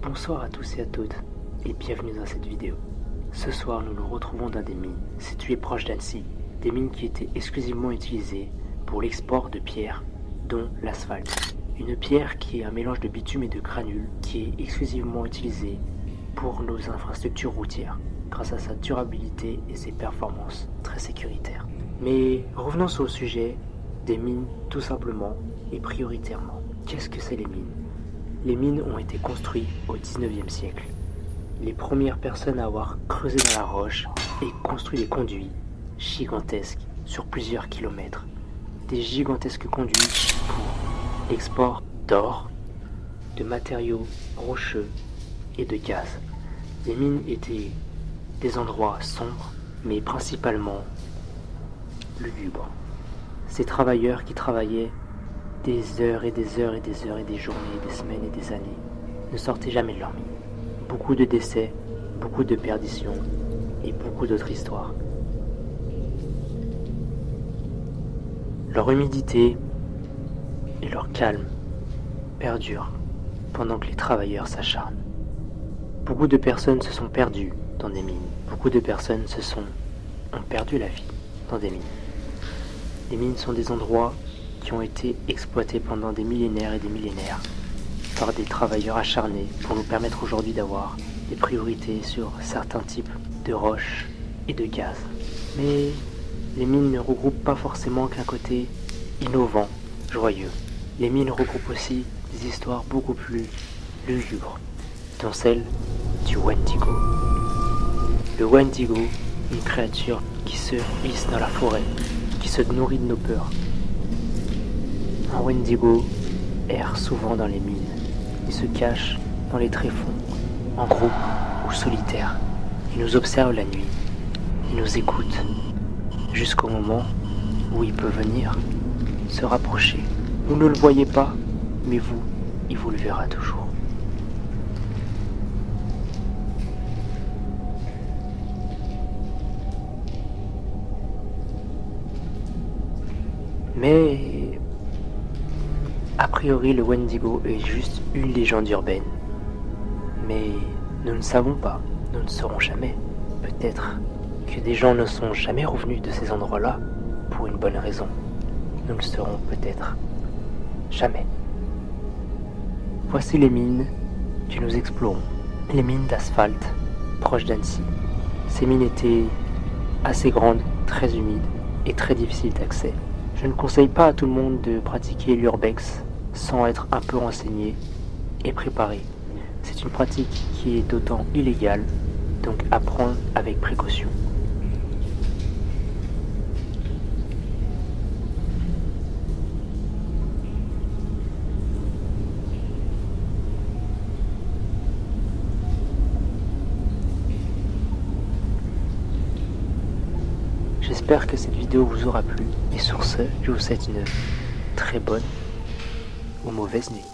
Bonsoir à tous et à toutes, et bienvenue dans cette vidéo. Ce soir, nous nous retrouvons dans des mines situées proches d'Annecy, des mines qui étaient exclusivement utilisées pour l'export de pierres, dont l'asphalte. Une pierre qui est un mélange de bitume et de granules qui est exclusivement utilisée pour nos infrastructures routières, grâce à sa durabilité et ses performances très sécuritaires. Mais revenons sur le sujet des mines tout simplement et prioritairement. Qu'est-ce que c'est les mines ? Les mines ont été construites au 19e siècle. Les premières personnes à avoir creusé dans la roche et construit des conduits gigantesques sur plusieurs kilomètres. Des gigantesques conduits pour l'export d'or, de matériaux rocheux et de gaz. Les mines étaient des endroits sombres, mais principalement lugubres. Ces travailleurs qui travaillaient des heures et des heures et des heures et des journées, des semaines et des années, ne sortaient jamais de leur mine. Beaucoup de décès, beaucoup de perditions et beaucoup d'autres histoires. Leur humidité et leur calme perdurent pendant que les travailleurs s'acharnent. Beaucoup de personnes se sont perdues dans des mines. Beaucoup de personnes ont perdu la vie dans des mines. Les mines sont des endroits qui ont été exploités pendant des millénaires et des millénaires par des travailleurs acharnés pour nous permettre aujourd'hui d'avoir des priorités sur certains types de roches et de gaz. Mais les mines ne regroupent pas forcément qu'un côté innovant, joyeux. Les mines regroupent aussi des histoires beaucoup plus lugubres, dont celle du Wendigo. Le Wendigo, une créature qui se hisse dans la forêt, qui se nourrit de nos peurs. Un Wendigo erre souvent dans les mines. Il se cache dans les tréfonds, en groupe ou solitaire. Il nous observe la nuit. Il nous écoute jusqu'au moment où il peut venir se rapprocher. Vous ne le voyez pas, mais vous, il vous le verra toujours. Mais a priori, le Wendigo est juste une légende urbaine. Mais nous ne savons pas, nous ne saurons jamais. Peut-être que des gens ne sont jamais revenus de ces endroits-là pour une bonne raison. Nous le saurons peut-être jamais. Voici les mines que nous explorons. Les mines d'asphalte, proches d'Annecy. Ces mines étaient assez grandes, très humides et très difficiles d'accès. Je ne conseille pas à tout le monde de pratiquer l'urbex sans être un peu renseigné et préparé. C'est une pratique qui est d'autant illégale, donc à prendre avec précaution. J'espère que cette vidéo vous aura plu et sur ce, je vous souhaite une très bonne ou mauvaise nuit.